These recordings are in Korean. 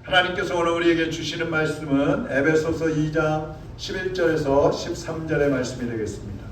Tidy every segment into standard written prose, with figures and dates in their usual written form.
하나님께서 오늘 우리에게 주시는 말씀은 에베소서 2장 11절에서 13절의 말씀이 되겠습니다.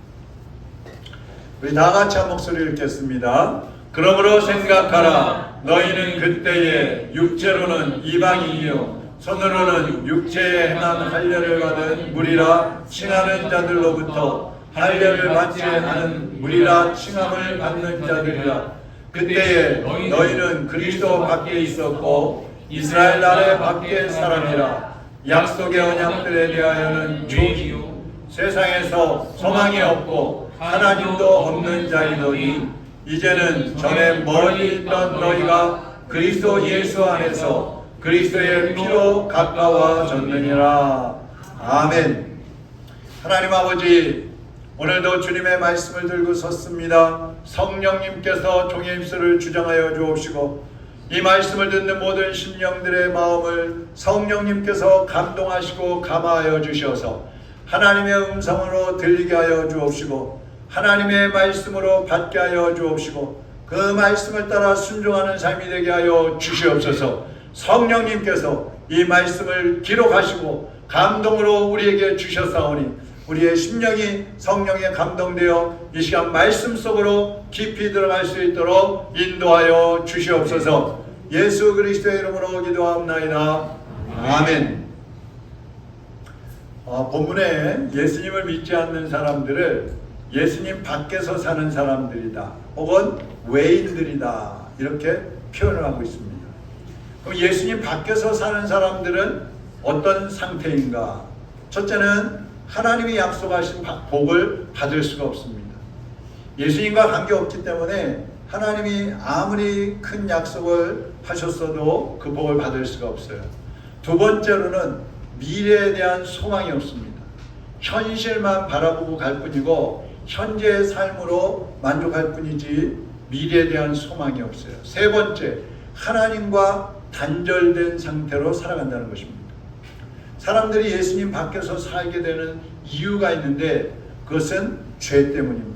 우리 다 같이 한 목소리 읽겠습니다. 그러므로 생각하라. 너희는 그때에 육체로는 이방인이요 손으로는 육체에 행한 할례를 받은 무리라 칭하는 자들로부터 할례를 받지 않은 무리라 칭함을 받는 자들이라. 그때에 너희는 그리스도 밖에 있었고 이스라엘 나라의 밖에 사람이라. 약속의 언약들에 대하여는 죄이요 세상에서 소망이 없고 하나님도 없는 자이더니 이제는 전에 멀리 있던 너희가 그리스도 예수 안에서 그리스도의 피로 가까워졌느니라. 아멘. 하나님 아버지, 오늘도 주님의 말씀을 들고 섰습니다. 성령님께서 종의 입술을 주장하여 주옵시고 이 말씀을 듣는 모든 심령들의 마음을 성령님께서 감동하시고 감화하여 주셔서 하나님의 음성으로 들리게 하여 주옵시고 하나님의 말씀으로 받게 하여 주옵시고 그 말씀을 따라 순종하는 삶이 되게 하여 주시옵소서. 성령님께서 이 말씀을 기록하시고 감동으로 우리에게 주셨사오니 우리의 심령이 성령에 감동되어 이 시간 말씀 속으로 깊이 들어갈 수 있도록 인도하여 주시옵소서. 예수 그리스도의 이름으로 기도합나이다. 아멘. 본문에 예수님을 믿지 않는 사람들을 예수님 밖에서 사는 사람들이다 혹은 외인들이다 이렇게 표현을 하고 있습니다. 그럼 예수님 밖에서 사는 사람들은 어떤 상태인가? 첫째는 하나님이 약속하신 복을 받을 수가 없습니다. 예수님과 관계없기 때문에 하나님이 아무리 큰 약속을 하셨어도 그 복을 받을 수가 없어요. 두 번째로는 미래에 대한 소망이 없습니다. 현실만 바라보고 갈 뿐이고 현재의 삶으로 만족할 뿐이지 미래에 대한 소망이 없어요. 세 번째, 하나님과 단절된 상태로 살아간다는 것입니다. 사람들이 예수님 밖에서 살게 되는 이유가 있는데 그것은 죄 때문입니다.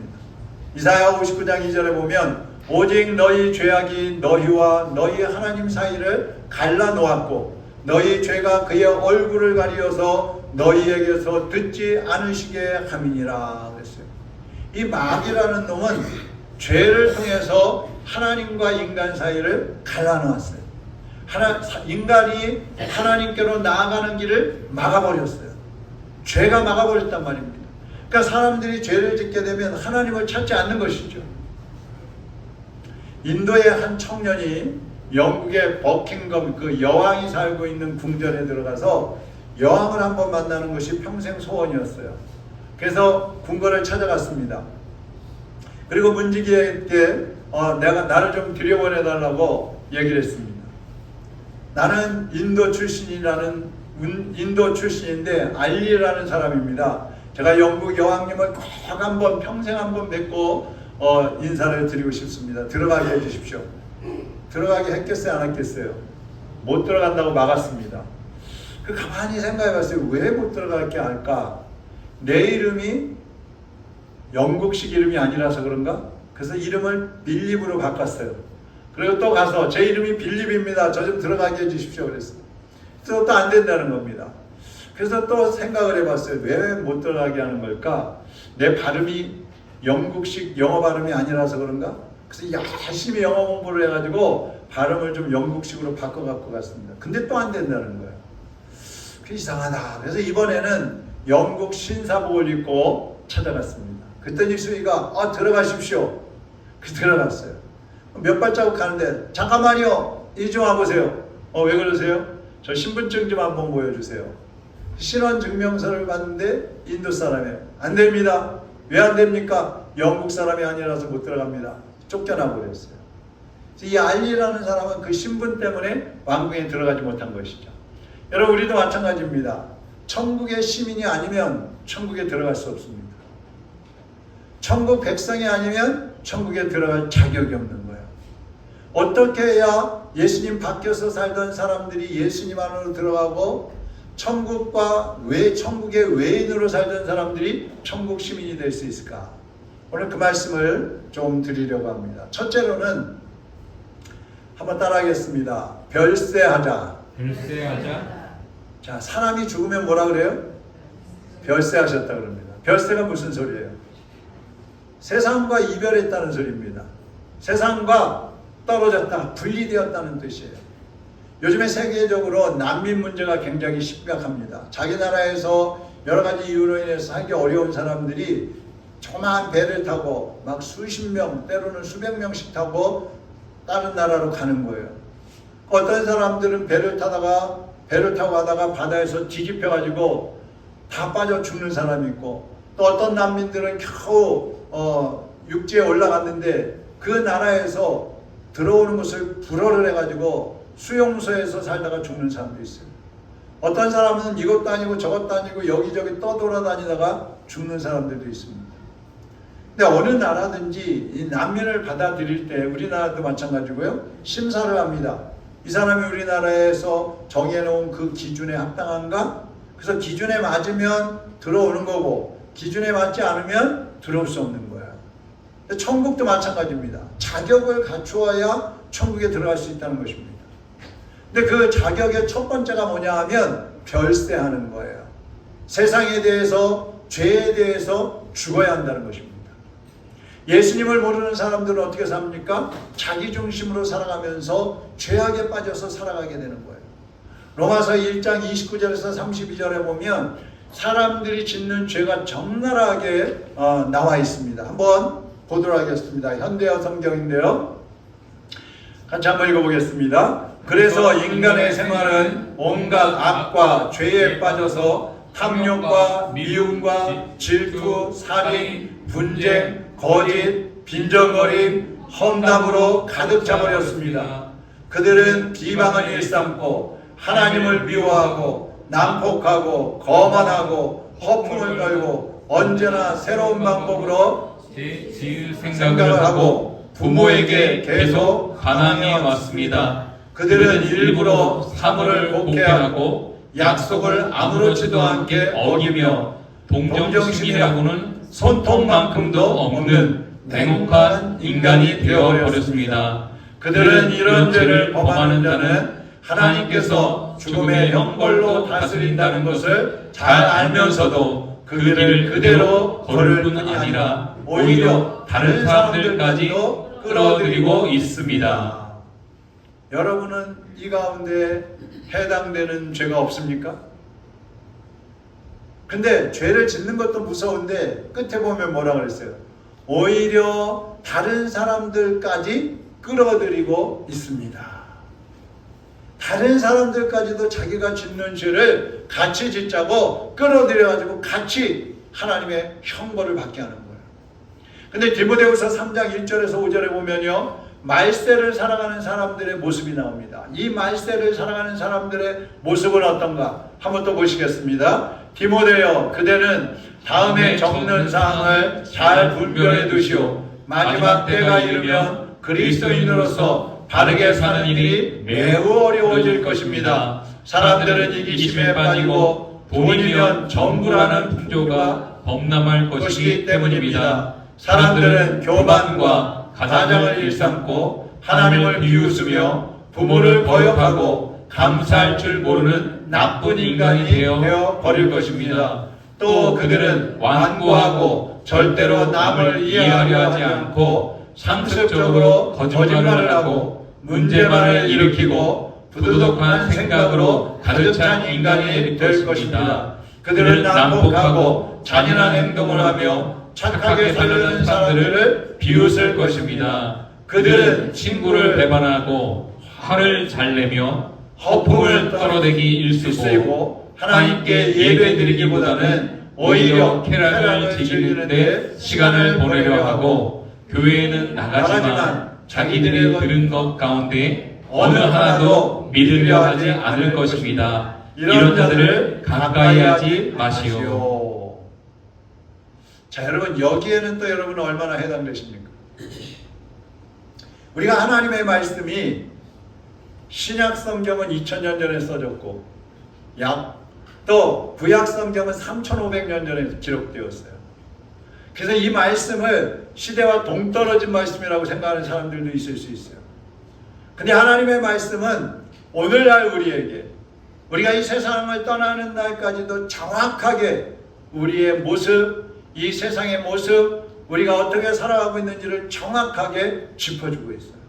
이사야 59장 2절에 보면 오직 너희 죄악이 너희와 너희 하나님 사이를 갈라놓았고 너희 죄가 그의 얼굴을 가리어서 너희에게서 듣지 않으시게 함이니라 그랬어요. 이 마귀라는 놈은 죄를 통해서 하나님과 인간 사이를 갈라놓았어요. 인간이 하나님께로 나아가는 길을 막아버렸어요. 죄가 막아버렸단 말입니다. 그러니까 사람들이 죄를 짓게 되면 하나님을 찾지 않는 것이죠. 인도의 한 청년이 영국의 버킹엄 그 여왕이 살고 있는 궁전에 들어가서 여왕을 한번 만나는 것이 평생 소원이었어요. 그래서 궁궐을 찾아갔습니다. 그리고 문지기에게 나를 좀 들여보내달라고 얘기를 했습니다. 나는 인도 출신인데 알리라는 사람입니다. 제가 영국 여왕님을 꼭 한번 평생 한번 뵙고 인사를 드리고 싶습니다. 들어가게 해주십시오. 들어가게 했겠어요? 안 했겠어요? 못 들어간다고 막았습니다. 가만히 생각해봤어요. 왜 못 들어가게 할까? 내 이름이 영국식 이름이 아니라서 그런가? 그래서 이름을 빌립으로 바꿨어요. 그리고 또 가서 제 이름이 빌립입니다. 저 좀 들어가게 해주십시오. 그랬어요. 또 안 된다는 겁니다. 그래서 또 생각을 해봤어요. 왜 못 들어가게 하는 걸까? 내 발음이 영국식 영어 발음이 아니라서 그런가? 그래서 열심히 영어 공부를 해가지고 발음을 좀 영국식으로 바꿔갖고 갔습니다. 근데 또 안 된다는 거예요. 그 이상하다. 그래서 이번에는 영국 신사복을 입고 찾아갔습니다. 그랬더니 수위가 들어가십시오. 그 들어갔어요. 몇 발자국 가는데 잠깐만요. 이 좀 와보세요. 왜 그러세요? 저 신분증 좀 한번 보여주세요. 신원증명서를 봤는데 인도 사람이에요. 안 됩니다. 왜 안 됩니까? 영국 사람이 아니라서 못 들어갑니다. 쫓겨나 버렸어요. 이 알리라는 사람은 그 신분 때문에 왕궁에 들어가지 못한 것이죠. 여러분 우리도 마찬가지입니다. 천국의 시민이 아니면 천국에 들어갈 수 없습니다. 천국 백성이 아니면 천국에 들어갈 자격이 없는 거예요. 어떻게 해야 예수님 밖에서 살던 사람들이 예수님 안으로 들어가고 천국의 외인으로 살던 사람들이 천국 시민이 될 수 있을까? 오늘 그 말씀을 좀 드리려고 합니다. 첫째로는 한번 따라하겠습니다. 별세하자. 별세하자. 자, 사람이 죽으면 뭐라 그래요? 별세하셨다 그럽니다. 별세가 무슨 소리예요? 세상과 이별했다는 소리입니다. 세상과 떨어졌다, 분리되었다는 뜻이에요. 요즘에 세계적으로 난민 문제가 굉장히 심각합니다. 자기 나라에서 여러 가지 이유로 인해서 살기 어려운 사람들이 조그마한 배를 타고 막 수십 명, 때로는 수백 명씩 타고 다른 나라로 가는 거예요. 어떤 사람들은 배를 타고 가다가 바다에서 뒤집혀가지고 다 빠져 죽는 사람이 있고, 또 어떤 난민들은 겨우 육지에 올라갔는데 그 나라에서 들어오는 것을 불허를 해가지고 수용소에서 살다가 죽는 사람도 있어요. 어떤 사람은 이것도 아니고 저것도 아니고 여기저기 떠돌아다니다가 죽는 사람들도 있습니다. 근데 어느 나라든지 이 난민을 받아들일 때 우리나라도 마찬가지고요, 심사를 합니다. 이 사람이 우리나라에서 정해놓은 그 기준에 합당한가? 그래서 기준에 맞으면 들어오는 거고, 기준에 맞지 않으면 들어올 수 없는 거야. 천국도 마찬가지입니다. 자격을 갖추어야 천국에 들어갈 수 있다는 것입니다. 근데 그 자격의 첫 번째가 뭐냐 하면 별세하는 거예요. 세상에 대해서, 죄에 대해서 죽어야 한다는 것입니다. 예수님을 모르는 사람들은 어떻게 삽니까? 자기 중심으로 살아가면서 죄악에 빠져서 살아가게 되는 거예요. 로마서 1장 29절에서 32절에 보면 사람들이 짓는 죄가 적나라하게 나와 있습니다. 한번 보도록 하겠습니다. 현대어 성경인데요. 같이 한번 읽어보겠습니다. 그래서 인간의 생활은 온갖 악과 죄에 빠져서 탐욕과 미움과 질투, 살인, 분쟁, 거짓, 빈정거림, 험담으로 가득 차버렸습니다. 그들은 비방을 일삼고 하나님을 미워하고 난폭하고 거만하고 허풍을 떨고 언제나 새로운 방법으로 지을 생각을 하고 부모에게 계속 반항해 왔습니다. 그들은 일부러 사물을 곡해하고 약속을 아무렇지도 않게 어기며 동정심이라고는 손톱만큼도 없는 냉혹한 인간이 되어버렸습니다. 그들은 이런 죄를 범하는 자는 하나님께서 죽음의 형벌로 다스린다는 것을 잘 알면서도 그 길을 그대로 걸을 뿐이 아니라 오히려 다른 사람들까지도 끌어들이고 있습니다. 여러분은 이 가운데 해당되는 죄가 없습니까? 근데 죄를 짓는 것도 무서운데 끝에 보면 뭐라 그랬어요? 오히려 다른 사람들까지 끌어들이고 있습니다. 다른 사람들까지도 자기가 짓는 죄를 같이 짓자고 끌어들여가지고 같이 하나님의 형벌을 받게 하는 거예요. 근데 디모데후서 3장 1절에서 5절에 보면요, 말세를 살아가는 사람들의 모습이 나옵니다. 이 말세를 살아가는 사람들의 모습은 어떤가? 한번 또 보시겠습니다. 디모데여, 그대는 다음에 적는 사항을 잘 분별해 두시오. 마지막 때가 이르면 그리스도인으로서 바르게 사는 일이 매우 어려워질 것입니다. 사람들은 이기심에 빠지고 돈이면 전부라는 풍조가 범람할 것이기 때문입니다. 사람들은 교만과 가장을 일삼고 하나님을 비웃으며 부모를 거역하고 감사할 줄 모르는 나쁜 인간이 되어 버릴 것입니다. 또 그들은 완고하고 절대로 남을 이해하려 하지 않고 상습적으로 거짓말을 하고 문제만을 일으키고 부도덕한 생각으로 가득 찬 인간이 될 것입니다. 그들은 난폭하고 잔인한 행동을 하며 착하게 살려는 사람들을 비웃을 것입니다. 그들은 친구를 배반하고 화를 잘 내며 허풍을 떨어대기 일쓰고 하나님께 예배드리기보다는 오히려 쾌락을 즐기는데 시간을 보내려 하고 교회에는 나가지만 자기들이 들은 것 가운데 어느 하나도 믿으려 하지 않을 것입니다. 이런 자들을 가까이 하지 마시오. 자, 여러분, 여기에는 또 여러분 얼마나 해당되십니까? 우리가 하나님의 말씀이 신약 성경은 2000년 전에 써졌고 또 구약 성경은 3500년 전에 기록되었어요. 그래서 이 말씀을 시대와 동떨어진 말씀이라고 생각하는 사람들도 있을 수 있어요. 근데 하나님의 말씀은 오늘날 우리에게 우리가 이 세상을 떠나는 날까지도 정확하게 우리의 모습, 이 세상의 모습, 우리가 어떻게 살아가고 있는지를 정확하게 짚어주고 있어요.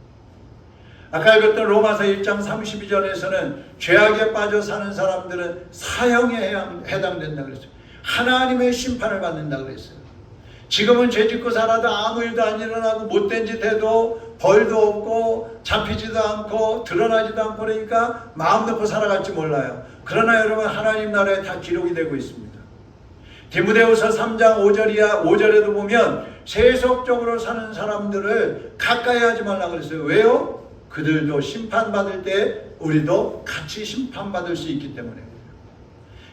아까 읽었던 로마서 1장 32절에서는 죄악에 빠져 사는 사람들은 사형에 해당된다 그랬어요. 하나님의 심판을 받는다 그랬어요. 지금은 죄 짓고 살아도 아무 일도 안 일어나고 못된 짓 해도 벌도 없고 잡히지도 않고 드러나지도 않고 그러니까 마음 놓고 살아갈지 몰라요. 그러나 여러분 하나님 나라에 다 기록이 되고 있습니다. 디모데후서 3장 5절에도 보면 세속적으로 사는 사람들을 가까이 하지 말라 그랬어요. 왜요? 그들도 심판받을 때 우리도 같이 심판받을 수 있기 때문에.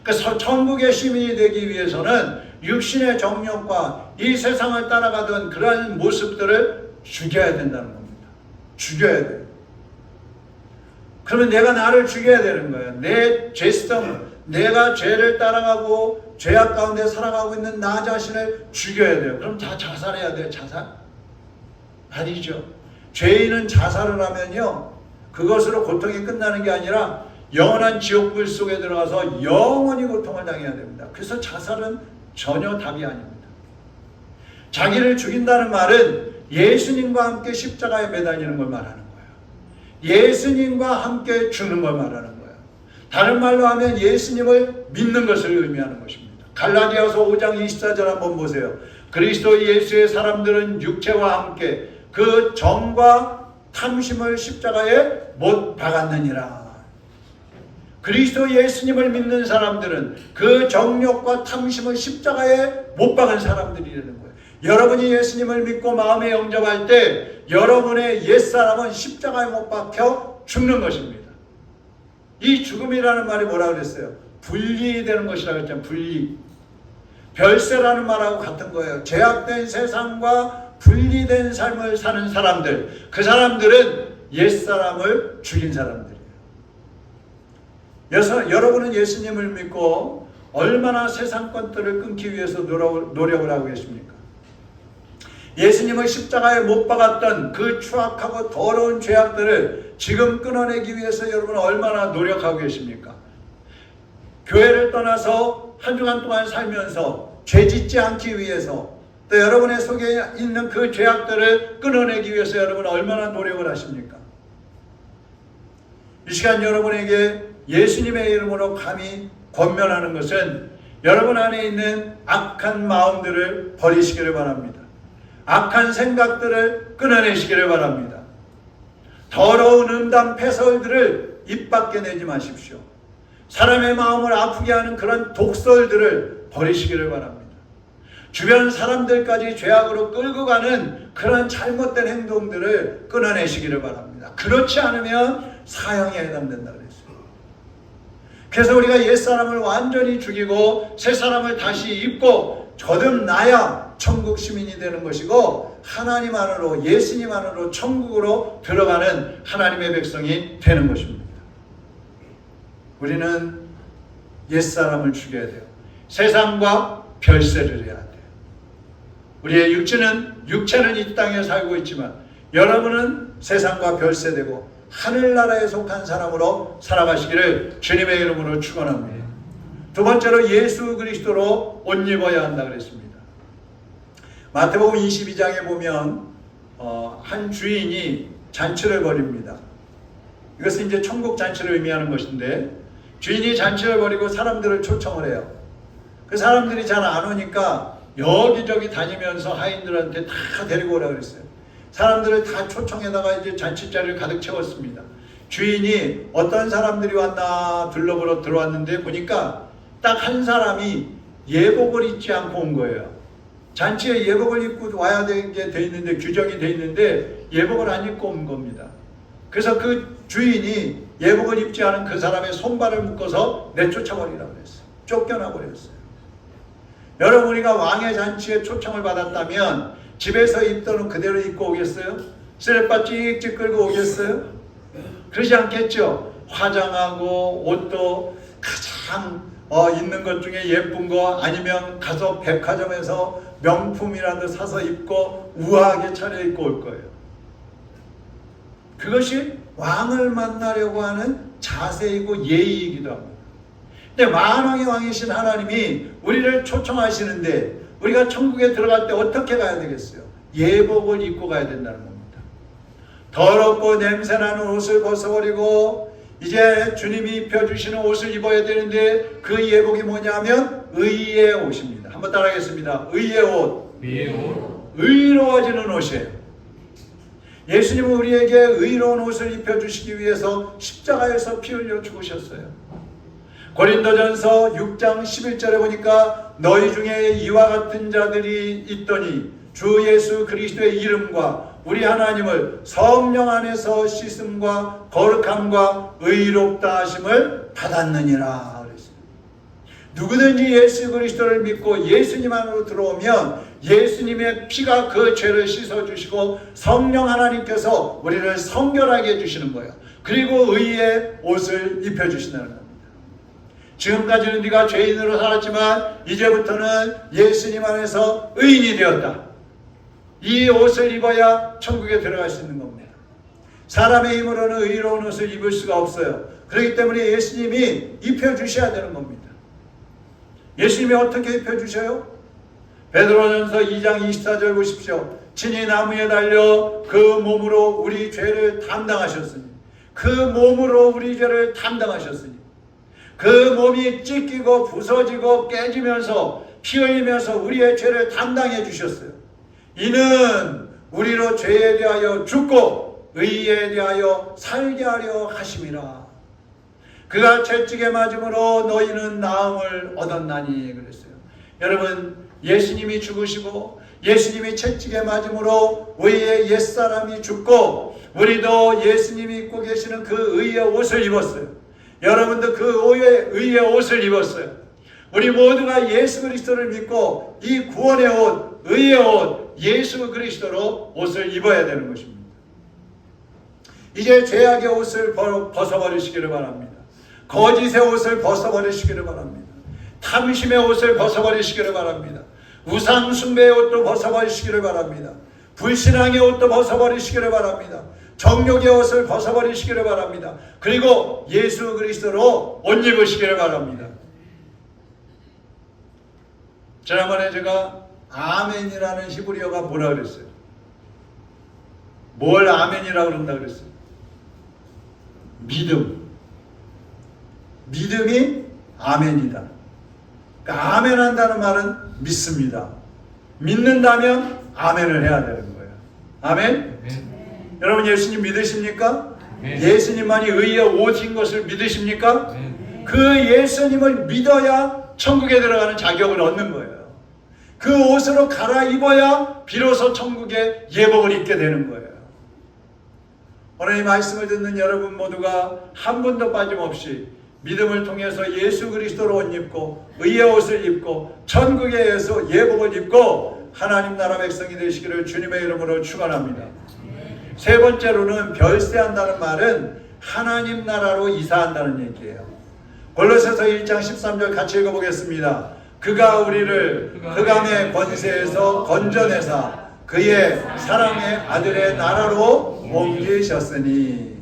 그래서 천국의 시민이 되기 위해서는 육신의 정욕과 이 세상을 따라가던 그러한 모습들을 죽여야 된다는 겁니다. 죽여야 돼요. 그러면 내가 나를 죽여야 되는 거예요. 내 죄성, 내가 죄를 따라가고 죄악 가운데 살아가고 있는 나 자신을 죽여야 돼요. 그럼 다 자살해야 돼요. 자살? 아니죠. 죄인은 자살을 하면요, 그것으로 고통이 끝나는 게 아니라 영원한 지옥불 속에 들어가서 영원히 고통을 당해야 됩니다. 그래서 자살은 전혀 답이 아닙니다. 자기를 죽인다는 말은 예수님과 함께 십자가에 매달리는 걸 말하는 거예요. 예수님과 함께 죽는 걸 말하는 거예요. 다른 말로 하면 예수님을 믿는 것을 의미하는 것입니다. 갈라디아서 5장 24절 한번 보세요. 그리스도 예수의 사람들은 육체와 함께 그 정과 탐심을 십자가에 못 박았느니라. 그리스도 예수님을 믿는 사람들은 그 정욕과 탐심을 십자가에 못 박은 사람들이라는 거예요. 여러분이 예수님을 믿고 마음에 영접할 때 여러분의 옛사람은 십자가에 못 박혀 죽는 것입니다. 이 죽음이라는 말이 뭐라고 그랬어요? 분리되는 것이라고 했잖아요. 분리. 별세라는 말하고 같은 거예요. 죄악된 세상과 분리된 삶을 사는 사람들, 그 사람들은 옛사람을 죽인 사람들이에요. 여러분은 예수님을 믿고 얼마나 세상 것들을 끊기 위해서 노력을 하고 계십니까? 예수님을 십자가에 못 박았던 그 추악하고 더러운 죄악들을 지금 끊어내기 위해서 여러분은 얼마나 노력하고 계십니까? 교회를 떠나서 한 주간 동안 살면서 죄 짓지 않기 위해서, 또 여러분의 속에 있는 그 죄악들을 끊어내기 위해서 여러분은 얼마나 노력을 하십니까? 이 시간 여러분에게 예수님의 이름으로 감히 권면하는 것은 여러분 안에 있는 악한 마음들을 버리시기를 바랍니다. 악한 생각들을 끊어내시기를 바랍니다. 더러운 음담 패설들을 입 밖에 내지 마십시오. 사람의 마음을 아프게 하는 그런 독설들을 버리시기를 바랍니다. 주변 사람들까지 죄악으로 끌고 가는 그런 잘못된 행동들을 끊어내시기를 바랍니다. 그렇지 않으면 사형에 해당된다 그랬어요. 그래서 우리가 옛사람을 완전히 죽이고 새사람을 다시 입고 거듭나야 천국 시민이 되는 것이고 하나님 안으로, 예수님 안으로 천국으로 들어가는 하나님의 백성이 되는 것입니다. 우리는 옛사람을 죽여야 돼요. 세상과 별세를 해야 돼요. 우리의 육체는 이 땅에 살고 있지만 여러분은 세상과 별세되고 하늘나라에 속한 사람으로 살아가시기를 주님의 이름으로 축원합니다. 두 번째로 예수 그리스도로 옷 입어야 한다 그랬습니다. 마태복음 22장에 보면 한 주인이 잔치를 벌입니다. 이것은 이제 천국 잔치를 의미하는 것인데, 주인이 잔치를 벌이고 사람들을 초청을 해요. 그 사람들이 잘 안 오니까 여기저기 다니면서 하인들한테 다 데리고 오라고 그랬어요. 사람들을 다 초청해다가 이제 잔치자리를 가득 채웠습니다. 주인이 어떤 사람들이 왔나 둘러보러 들어왔는데 보니까 딱 한 사람이 예복을 입지 않고 온 거예요. 잔치에 예복을 입고 와야 되는 게 돼 있는데, 규정이 돼 있는데 예복을 안 입고 온 겁니다. 그래서 그 주인이 예복을 입지 않은 그 사람의 손발을 묶어서 내쫓아버리라고 그랬어요. 쫓겨나버렸어요. 여러분, 우리가 왕의 잔치에 초청을 받았다면 집에서 입던 옷 그대로 입고 오겠어요? 쓰레빠 찍찍 끌고 오겠어요? 그러지 않겠죠. 화장하고 옷도 가장 있는 것 중에 예쁜 거, 아니면 가서 백화점에서 명품이라도 사서 입고 우아하게 차려입고 올 거예요. 그것이 왕을 만나려고 하는 자세이고 예의이기도 합니다. 근데 만왕의 왕이신 하나님이 우리를 초청하시는데 우리가 천국에 들어갈 때 어떻게 가야 되겠어요? 예복을 입고 가야 된다는 겁니다. 더럽고 냄새나는 옷을 벗어버리고 이제 주님이 입혀주시는 옷을 입어야 되는데 그 예복이 뭐냐면 의의 옷입니다. 한번 따라하겠습니다. 의의 옷. 의의 옷. 의로워지는 옷이에요. 예수님은 우리에게 의로운 옷을 입혀주시기 위해서 십자가에서 피 흘려 죽으셨어요. 고린도전서 6장 11절에 보니까 너희 중에 이와 같은 자들이 있더니 주 예수 그리스도의 이름과 우리 하나님을 성령 안에서 씻음과 거룩함과 의롭다 하심을 받았느니라 그랬어요. 누구든지 예수 그리스도를 믿고 예수님 안으로 들어오면 예수님의 피가 그 죄를 씻어주시고 성령 하나님께서 우리를 성결하게 해주시는 거예요. 그리고 의의 옷을 입혀주신다는 겁니다. 지금까지는 네가 죄인으로 살았지만 이제부터는 예수님 안에서 의인이 되었다. 이 옷을 입어야 천국에 들어갈 수 있는 겁니다. 사람의 힘으로는 의로운 옷을 입을 수가 없어요. 그렇기 때문에 예수님이 입혀주셔야 되는 겁니다. 예수님이 어떻게 입혀주셔요? 베드로전서 2장 24절 보십시오. 친히 나무에 달려 그 몸으로 우리 죄를 담당하셨으니 그 몸으로 우리 죄를 담당하셨으니 그 몸이 찢기고 부서지고 깨지면서 피 흘리면서 우리의 죄를 담당해 주셨어요. 이는 우리로 죄에 대하여 죽고 의에 대하여 살게 하려 하심이라. 그가 채찍에 맞음으로 너희는 나음을 얻었나니 그랬어요. 여러분 예수님이 죽으시고 예수님이 채찍에 맞음으로 우리의 옛사람이 죽고 우리도 예수님이 입고 계시는 그 의의 옷을 입었어요. 여러분도 그 의의 옷을 입었어요. 우리 모두가 예수 그리스도를 믿고 이 구원의 옷, 의의 옷, 예수 그리스도로 옷을 입어야 되는 것입니다. 이제 죄악의 옷을 벗어버리시기를 바랍니다. 거짓의 옷을 벗어버리시기를 바랍니다. 탐심의 옷을 벗어버리시기를 바랍니다. 우상 숭배의 옷도 벗어버리시기를 바랍니다. 불신앙의 옷도 벗어버리시기를 바랍니다. 정욕의 옷을 벗어버리시기를 바랍니다. 그리고 예수 그리스도로 옷 입으시기를 바랍니다. 지난번에 제가 아멘이라는 히브리어가 뭐라 그랬어요? 뭘 아멘이라고 그런다 그랬어요? 믿음. 믿음이 아멘이다. 그러니까 아멘한다는 말은 믿습니다. 믿는다면 아멘을 해야 되는 거예요. 아멘? 네. 여러분 예수님 믿으십니까? 네. 예수님만이 의의 옷인 것을 믿으십니까? 네. 그 예수님을 믿어야 천국에 들어가는 자격을 얻는 거예요. 그 옷으로 갈아입어야 비로소 천국의 예복을 입게 되는 거예요. 오늘 이 말씀을 듣는 여러분 모두가 한 분도 빠짐없이 믿음을 통해서 예수 그리스도로 옷 입고 의의 옷을 입고 천국에서 예복을 입고 하나님 나라 백성이 되시기를 주님의 이름으로 축원합니다. 세 번째로는 별세한다는 말은 하나님 나라로 이사한다는 얘기예요. 골로새서 1장 13절 같이 읽어보겠습니다. 그가 우리를 흑암의 권세에서 건져내사 그의 사랑의 아들의 나라로 옮기셨으니.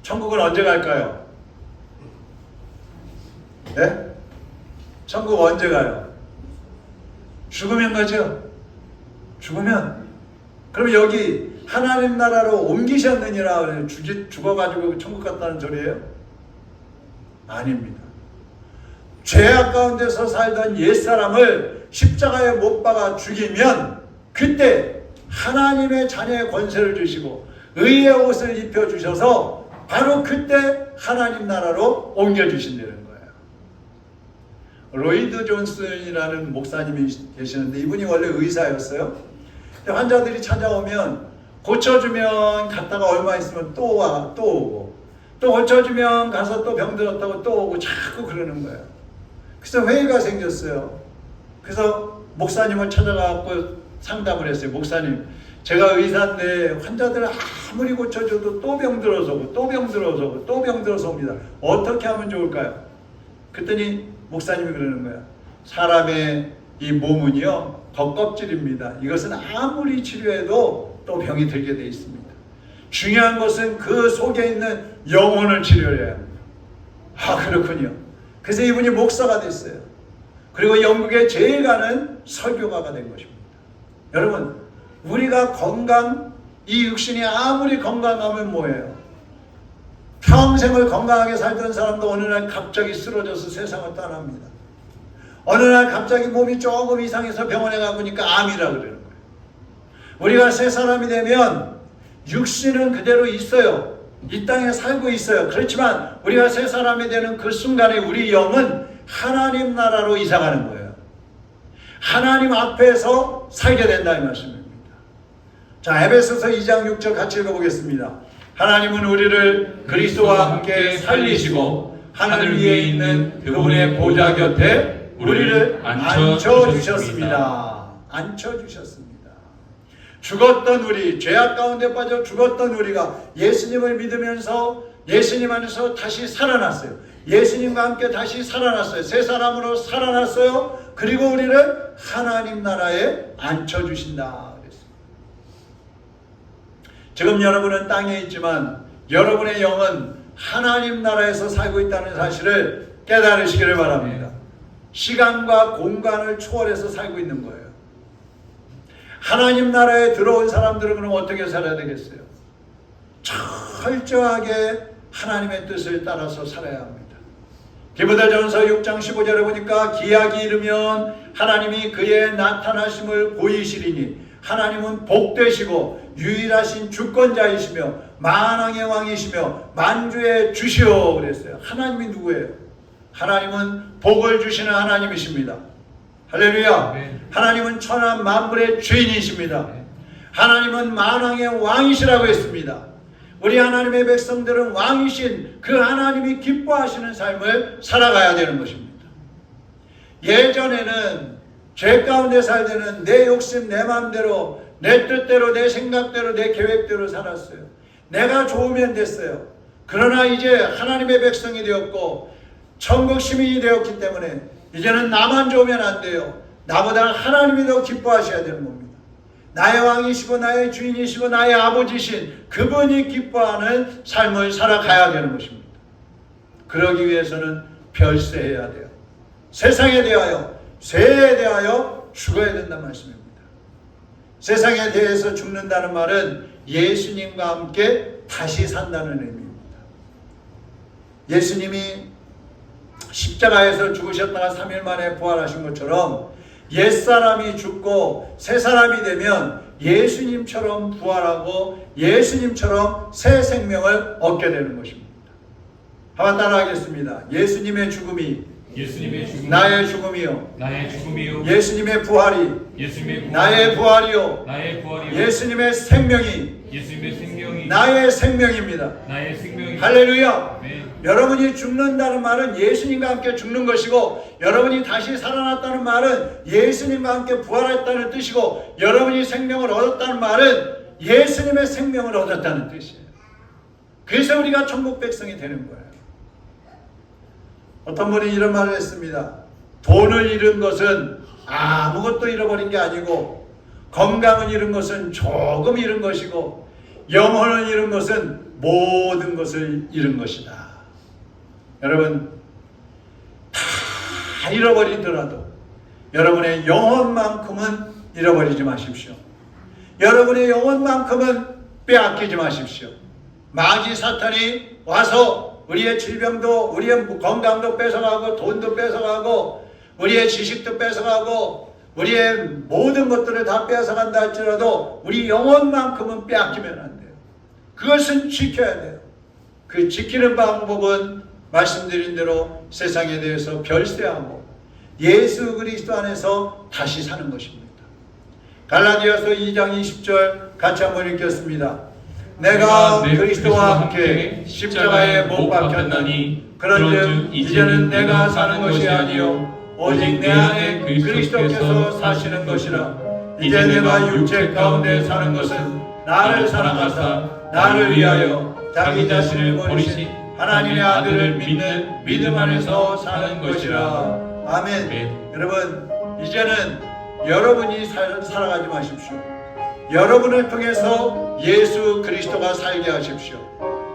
천국은 언제 갈까요? 네? 천국 언제 가요? 죽으면 가죠? 죽으면. 그럼 여기 하나님 나라로 옮기셨느니라 죽어가지고 천국 갔다는 소리예요? 아닙니다. 죄악 가운데서 살던 옛사람을 십자가에 못 박아 죽이면 그때 하나님의 자녀의 권세를 주시고 의의 옷을 입혀주셔서 바로 그때 하나님 나라로 옮겨주신다는 거예요. 로이드 존슨이라는 목사님이 계시는데 이분이 원래 의사였어요. 근데 환자들이 찾아오면 고쳐주면 갔다가 얼마 있으면 또 와, 또 오고 또 고쳐주면 가서 또 병들었다고 또 오고 자꾸 그러는 거예요. 그래서 회의가 생겼어요. 그래서 목사님을 찾아가고 상담을 했어요. 목사님, 제가 의사인데 환자들 아무리 고쳐줘도 또 병들어서 오고 또 병들어서 오고 또 병들어서 옵니다. 어떻게 하면 좋을까요? 그랬더니 목사님이 그러는 거야. 사람의 이 몸은요 겉껍질입니다. 이것은 아무리 치료해도 또 병이 들게 돼 있습니다. 중요한 것은 그 속에 있는 영혼을 치료해야 합니다. 아, 그렇군요. 그래서 이분이 목사가 됐어요. 그리고 영국에 제일 가는 설교가가 된 것입니다. 여러분, 우리가 이 육신이 아무리 건강하면 뭐예요? 평생을 건강하게 살던 사람도 어느 날 갑자기 쓰러져서 세상을 떠납니다. 어느 날 갑자기 몸이 조금 이상해서 병원에 가보니까 암이라 그러는 거예요. 우리가 새 사람이 되면 육신은 그대로 있어요. 이 땅에 살고 있어요. 그렇지만 우리가 새 사람이 되는 그 순간에 우리 영은 하나님 나라로 이사가는 거예요. 하나님 앞에서 살게 된다 이 말씀입니다. 자, 에베소서 2장 6절 같이 읽어보겠습니다. 하나님은 우리를 그리스도와 함께 살리시고 하늘 위에 있는 그분의 보좌 곁에 우리를 앉혀주셨습니다. 앉혀주셨습니다. 죽었던 우리, 죄악 가운데 빠져 죽었던 우리가 예수님을 믿으면서 예수님 안에서 다시 살아났어요. 예수님과 함께 다시 살아났어요. 새 사람으로 살아났어요. 그리고 우리를 하나님 나라에 앉혀주신다. 지금 여러분은 땅에 있지만 여러분의 영은 하나님 나라에서 살고 있다는 사실을 깨달으시기를 바랍니다. 시간과 공간을 초월해서 살고 있는 거예요. 하나님 나라에 들어온 사람들은 그럼 어떻게 살아야 되겠어요? 철저하게 하나님의 뜻을 따라서 살아야 합니다. 디모데전서 6장 15절에 보니까 기약이 이르면 하나님이 그의 나타나심을 보이시리니 하나님은 복되시고 유일하신 주권자이시며 만왕의 왕이시며 만주의 주시오 그랬어요. 하나님이 누구예요? 하나님은 복을 주시는 하나님이십니다. 할렐루야. 네. 하나님은 천하 만물의 주인이십니다. 네. 하나님은 만왕의 왕이시라고 했습니다. 우리 하나님의 백성들은 왕이신 그 하나님이 기뻐하시는 삶을 살아가야 되는 것입니다. 예전에는 죄 가운데 살 때는 내 욕심, 내 마음대로, 내 뜻대로, 내 생각대로, 내 계획대로 살았어요. 내가 좋으면 됐어요. 그러나 이제 하나님의 백성이 되었고 천국 시민이 되었기 때문에 이제는 나만 좋으면 안 돼요. 나보다 하나님이 더 기뻐하셔야 되는 겁니다. 나의 왕이시고 나의 주인이시고 나의 아버지신 그분이 기뻐하는 삶을 살아가야 되는 것입니다. 그러기 위해서는 별세해야 돼요. 세상에 대하여, 세에 대하여 죽어야 된다는 말씀입니다. 세상에 대해서 죽는다는 말은 예수님과 함께 다시 산다는 의미입니다. 예수님이 십자가에서 죽으셨다가 3일 만에 부활하신 것처럼 옛사람이 죽고 새 사람이 되면 예수님처럼 부활하고 예수님처럼 새 생명을 얻게 되는 것입니다. 한번 따라하겠습니다. 예수님의 죽음이 나의 죽음이요 예수님의 부활이 나의 부활이요 예수님의 생명이 나의 생명입니다. 할렐루야. 네. 여러분이 죽는다는 말은 예수님과 함께 죽는 것이고 여러분이 다시 살아났다는 말은 예수님과 함께 부활했다는 뜻이고 여러분이 생명을 얻었다는 말은 예수님의 생명을 얻었다는 뜻이에요. 그래서 우리가 천국 백성이 되는 거예요. 어떤 분이 이런 말을 했습니다. 돈을 잃은 것은 아무것도 잃어버린 게 아니고 건강을 잃은 것은 조금 잃은 것이고 영혼을 잃은 것은 모든 것을 잃은 것이다. 여러분 다 잃어버리더라도 여러분의 영혼만큼은 잃어버리지 마십시오. 여러분의 영혼만큼은 빼앗기지 마십시오. 마귀 사탄이 와서 우리의 질병도 우리의 건강도 뺏어가고 돈도 뺏어가고 우리의 지식도 뺏어가고 우리의 모든 것들을 다 뺏어간다 할지라도 우리 영혼만큼은 빼앗기면 안 돼요. 그것은 지켜야 돼요. 그 지키는 방법은 말씀드린 대로 세상에 대해서 별세하고 예수 그리스도 안에서 다시 사는 것입니다. 갈라디아서 2장 20절 같이 한번 읽겠습니다. 내가 그리스도와 함께 십자가에 못 박혔나니 그런즉 이제는 내가 사는 것이 아니요 오직 내 안에 그리스도께서 사시는 것이라. 이제 내가 육체 가운데 사는 것은 나를 사랑하사 나를 위하여 자기 자신을 버리신 하나님의 아들을 믿는 믿음 안에서 사는 것이라. 아멘. 네. 여러분 이제는 여러분이 살아가지 마십시오. 여러분을 통해서 예수 그리스도가 살게 하십시오.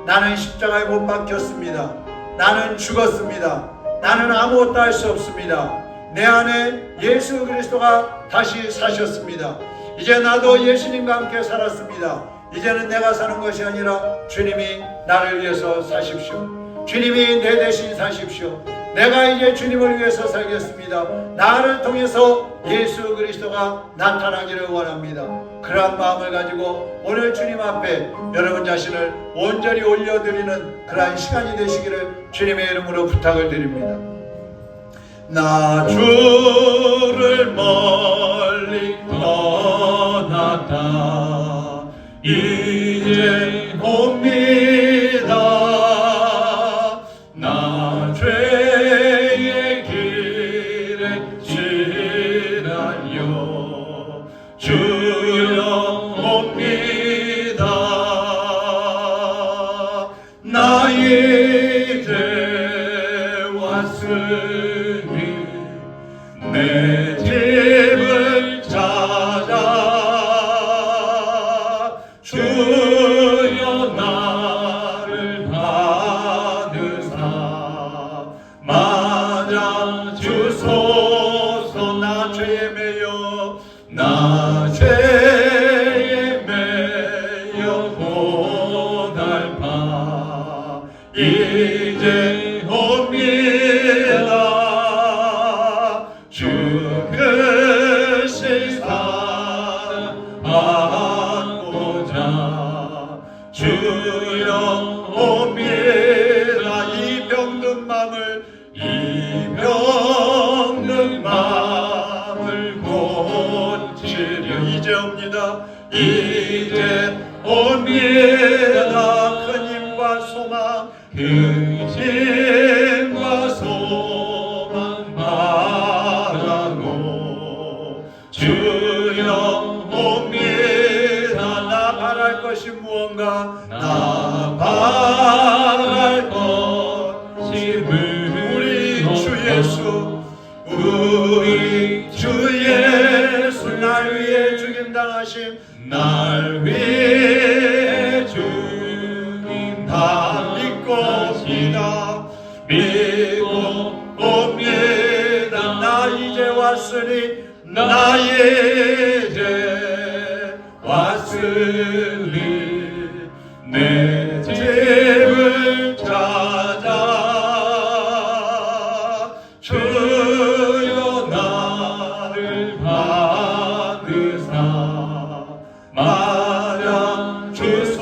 나는 십자가에 못 박혔습니다. 나는 죽었습니다. 나는 아무것도 할 수 없습니다. 내 안에 예수 그리스도가 다시 사셨습니다. 이제 나도 예수님과 함께 살았습니다. 이제는 내가 사는 것이 아니라 주님이 나를 위해서 사십시오. 주님이 내 대신 사십시오. 내가 이제 주님을 위해서 살겠습니다. 나를 통해서 예수 그리스도가 나타나기를 원합니다. 그러한 마음을 가지고 오늘 주님 앞에 여러분 자신을 온전히 올려드리는 그러한 시간이 되시기를 주님의 이름으로 부탁을 드립니다. 나 주를 멀리 떠났다 이제 옵니다. 나 죄의 길에 지나려 주여 옵니다. 나 이제 왔으니 내 집을 찾아 주여 나를 받으사 맞아 주소서. 나 죄에 매여 나 죄에 매여 고달파 이제 옵니다. 주 크신 사랑하고자 주여 옵니다. 이 병든 마음을 고치려 이제 옵니다. 이제 옵니다. 큰 힘과 소망 바라고 주여 옵니다. 나 바랄 것이 무언가 나 바랄 것이 우리 주 예수 날 위해 죽임당하심 날 위해 죽임당 믿고 옵니다. 나 이제 왔으니 나 이제 왔으니 내 집을 찾아 주여 나를 받으사 마냥 주소서.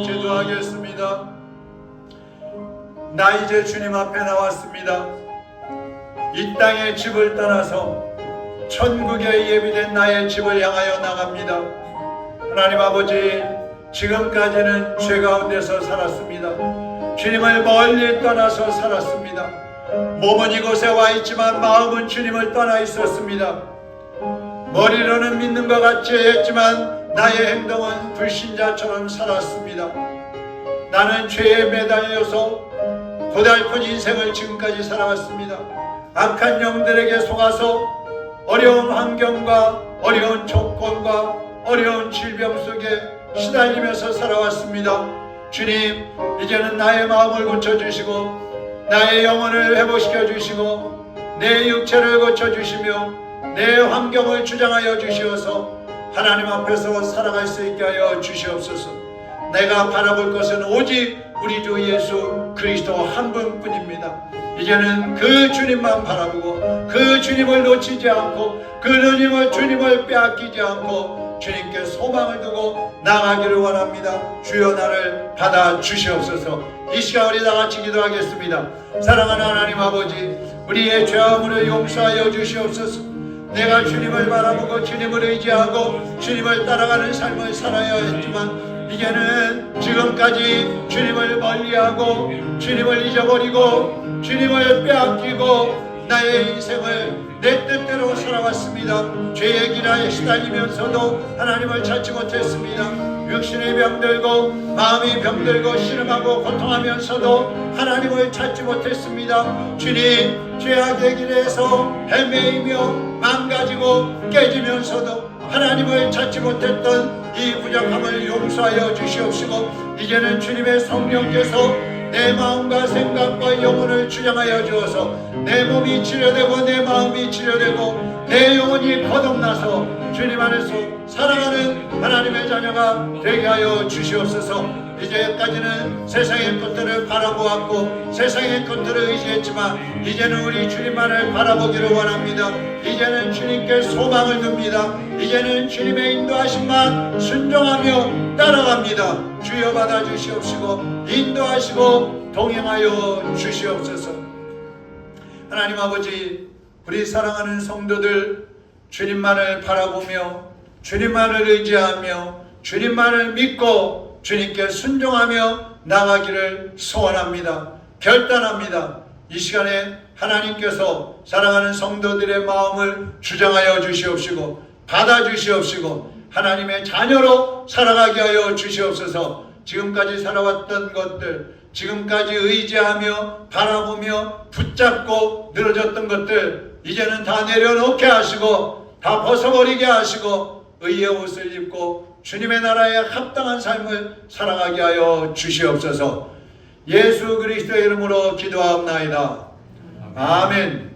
기도하겠습니다. 나 이제 주님 앞에 나왔습니다. 이 땅의 집을 떠나서 천국에 예비된 나의 집을 향하여 나갑니다. 하나님 아버지, 지금까지는 죄 가운데서 살았습니다. 주님을 멀리 떠나서 살았습니다. 몸은 이곳에 와 있지만 마음은 주님을 떠나 있었습니다. 머리로는 믿는 것 같이 했지만 나의 행동은 불신자처럼 살았습니다. 나는 죄에 매달려서 고달픈 인생을 지금까지 살아왔습니다. 악한 영들에게 속아서 어려운 환경과 어려운 조건과 어려운 질병 속에 시달리면서 살아왔습니다. 주님, 이제는 나의 마음을 고쳐주시고 나의 영혼을 회복시켜 주시고 내 육체를 고쳐주시며 내 환경을 주장하여 주시어서 하나님 앞에서 살아갈 수 있게 하여 주시옵소서. 내가 바라볼 것은 오직 우리 주 예수 그리스도 한 분뿐입니다. 이제는 그 주님만 바라보고 그 주님을 놓치지 않고 그 주님을 빼앗기지 않고 주님께 소망을 두고 나가기를 원합니다. 주여 나를 받아 주시옵소서. 이 시간 우리 다 같이 기도하겠습니다. 사랑하는 하나님 아버지, 우리의 죄악을 용서하여 주시옵소서. 내가 주님을 바라보고 주님을 의지하고 주님을 따라가는 삶을 살아야 했지만 이제는 지금까지 주님을 멀리하고 주님을 잊어버리고 주님을 빼앗기고 나의 인생을 내 뜻대로 살아왔습니다. 죄의 길에 시달리면서도 하나님을 찾지 못했습니다. 육신의 병들고 마음이 병들고 신음하고 고통하면서도 하나님을 찾지 못했습니다. 주님, 죄악의 길에서 헤매이며 망가지고 깨지면서도 하나님을 찾지 못했던 이 부족함을 용서하여 주시옵시고 이제는 주님의 성령께서 내 마음과 생각과 영혼을 주장하여 주어서 내 몸이 치료되고 내 마음이 치료되고 내 영혼이 거듭나서 주님 안에서 살아가는 하나님의 자녀가 되게 하여 주시옵소서. 이제까지는 세상의 것들을 바라보았고 세상의 것들을 의지했지만 이제는 우리 주님만을 바라보기를 원합니다. 이제는 주님께 소망을 둡니다. 이제는 주님의 인도하심만 순종하며 따라갑니다. 주여 받아주시옵시고 인도하시고 동행하여 주시옵소서. 하나님 아버지, 우리 사랑하는 성도들 주님만을 바라보며 주님만을 의지하며 주님만을 믿고 주님께 순종하며 나가기를 소원합니다. 결단합니다. 이 시간에 하나님께서 사랑하는 성도들의 마음을 주장하여 주시옵시고 받아주시옵시고 하나님의 자녀로 살아가게 하여 주시옵소서. 지금까지 살아왔던 것들, 지금까지 의지하며 바라보며 붙잡고 늘어졌던 것들 이제는 다 내려놓게 하시고 다 벗어버리게 하시고 의의 옷을 입고 주님의 나라에 합당한 삶을 살아가게 하여 주시옵소서. 예수 그리스도의 이름으로 기도하옵나이다. 아멘.